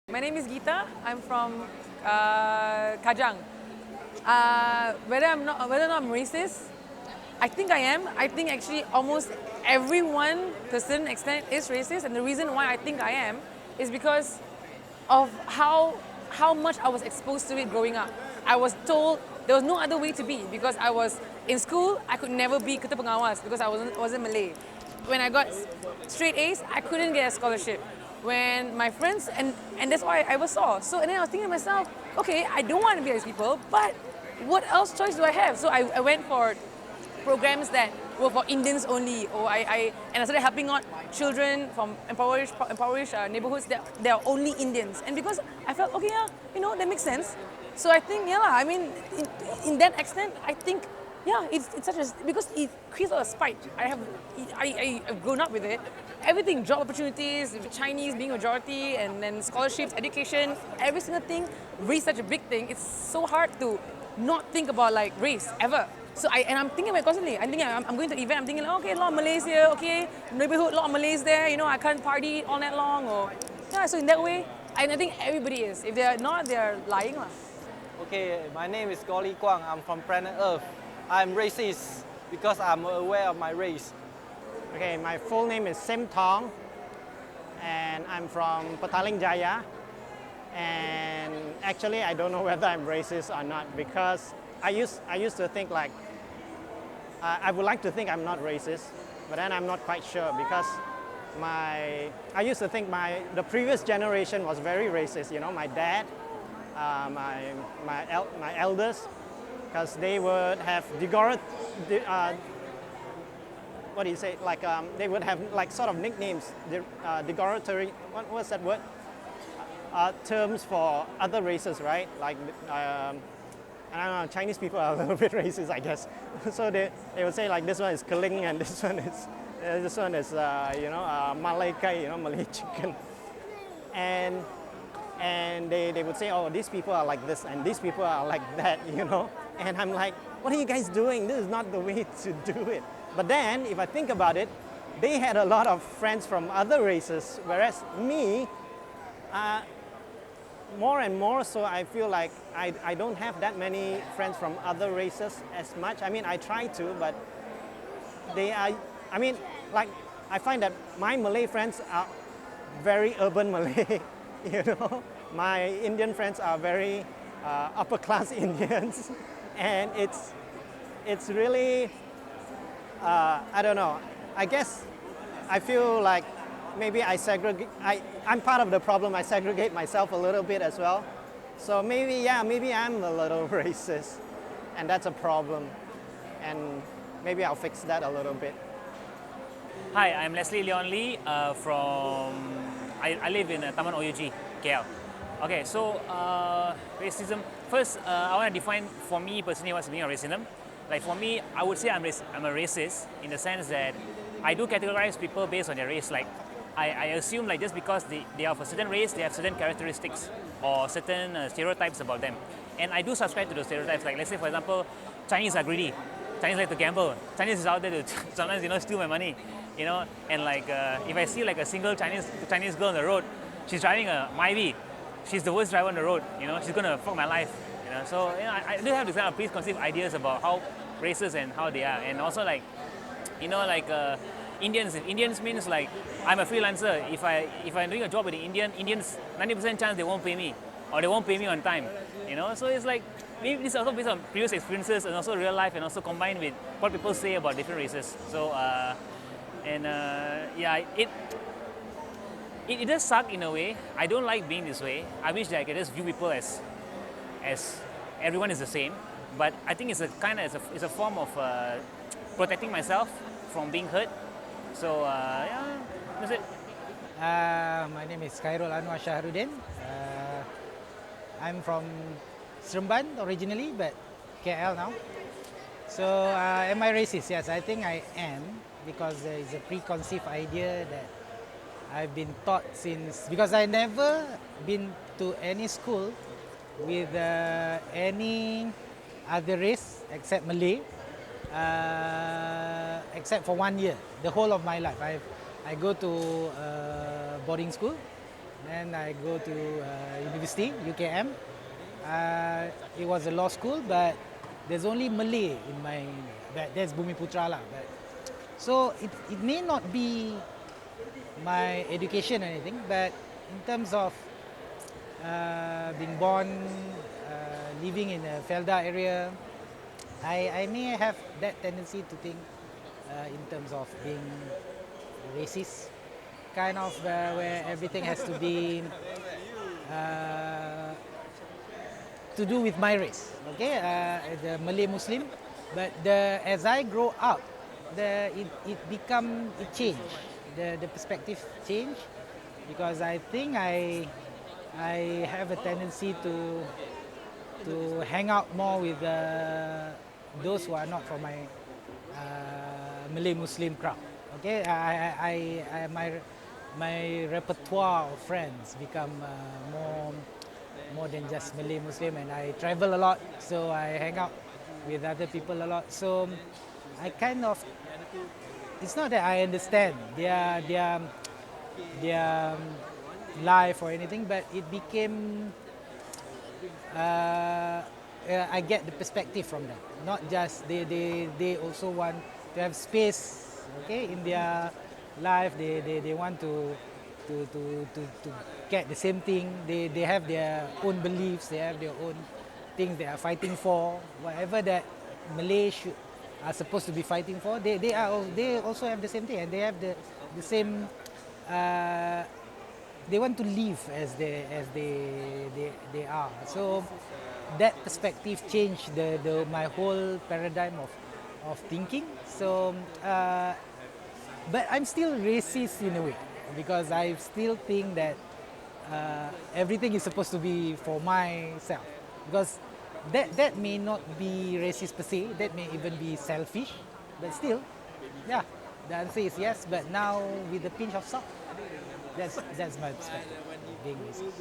My name is Geeta. I'm from Kajang. Whether or not I'm racist, I think I am. I think actually almost everyone to a certain extent is racist, and the reason why I think I am is because of how much I was exposed to it growing up. I was told there was no other way to be because I was in school. I could never be ketua pengawas because I wasn't Malay. When I got straight A's, I couldn't get a scholarship. When my friends and that's why I was saw. So and then I was thinking to myself, okay, I don't want to be these people, but what else choice do I have? So I went for programs that were for Indians only, or I started helping out children from impoverished neighborhoods that they are only Indians. And because I felt, okay, yeah, that makes sense. So I think, yeah, I mean, in that extent, I think, yeah, it's such a, because it creates a lot of spite. I've grown up with it. Everything, job opportunities, Chinese being majority, and then scholarships, education, every single thing, race such a big thing. It's so hard to not think about like race ever. So I'm thinking about it constantly. I'm going to an event. I'm thinking, okay, a lot of Malays here. Okay, neighborhood, a lot of Malays there. I can't party all night long. Or yeah. So in that way, I think everybody is. If they're not, they're lying lah. Okay, my name is Golly Kwang. I'm from planet Earth. I'm racist because I'm aware of my race. Okay, my full name is Sim Tong, and I'm from Petaling Jaya. And actually, I don't know whether I'm racist or not because I used to think like I would like to think I'm not racist, but then I'm not quite sure because I used to think the previous generation was very racist. My dad, my elders, because they would have what do you say? Like they would have like sort of nicknames, derogatory. What was that word? Terms for other races, right? Like I don't know, Chinese people are a little bit racist, I guess. So they would say like this one is Keling and this one is Malay kai, Malay chicken, and they would say, oh, these people are like this and these people are like that, And I'm like, what are you guys doing? This is not the way to do it. But then, if I think about it, they had a lot of friends from other races, whereas me, more and more so I feel like I don't have that many friends from other races as much. I mean, I try to, but they are, like, I find that my Malay friends are very urban Malay, My Indian friends are very upper class Indians. And it's really, I don't know, I guess I feel like maybe I'm part of the problem. I segregate myself a little bit as well. So maybe I'm a little racist, and that's a problem. And maybe I'll fix that a little bit. Hi, I'm Leslie Leon Lee I live in Taman OUG, KL. Okay, so racism. First, I want to define for me personally what's the meaning of racism. Like for me, I would say I'm a racist in the sense that I do categorize people based on their race. Like I assume like just because they are of a certain race, they have certain characteristics or certain stereotypes about them. And I do subscribe to those stereotypes. Like let's say for example, Chinese are greedy. Chinese like to gamble. Chinese is out there to sometimes steal my money. And like if I see like a single Chinese girl on the road, she's driving a Myvi. She's the worst driver on the road. She's gonna fuck my life. So I do have this kind of preconceived ideas about how races and how they are, and also like, Indians. If Indians means like I'm a freelancer. If I'm doing a job with the Indians, 90% chance they won't pay me, or they won't pay me on time. So it's like maybe this is also based on previous experiences and also real life, and also combined with what people say about different races. So it does suck in a way. I don't like being this way. I wish that I could just view people as everyone is the same. But I think it's a form of protecting myself from being hurt. So yeah, that's it. My name is Khairul Anwar Shahruddin. I'm from Seremban originally, but KL now. So am I racist? Yes, I think I am, because there is a preconceived idea that I've been taught since, because I never been to any school with any other race except Malay, except for 1 year, the whole of my life. I go to boarding school, Then I go to university, UKM. It was a law school, but there's only Malay in my, that's Bumi Putra lah. But, so it may not be my education or anything, but in terms of being born, living in a Felda area, I may have that tendency to think in terms of being racist, kind of where everything has to be to do with my race, okay, the Malay Muslim. But as I grow up, it changed. The perspective changed because I think I have a tendency to hang out more with those who are not from my Malay Muslim crowd. Okay, my repertoire of friends become more than just Malay Muslim, and I travel a lot, so I hang out with other people a lot. So I kind of, it's not that I understand their life or anything, but it became I get the perspective from them. Not just they also want to have space, okay, in their life. They want to get the same thing. They have their own beliefs. They have their own things they are fighting for. Whatever that Malay are supposed to be fighting for, they also have the same thing, and they have the same. They want to live as they are. So that perspective changed my whole paradigm of thinking. So, but I'm still racist in a way because I still think that everything is supposed to be for myself. Because that may not be racist per se. That may even be selfish. But still, yeah, the answer is yes. But now with a pinch of salt. That's my perspective, being racist.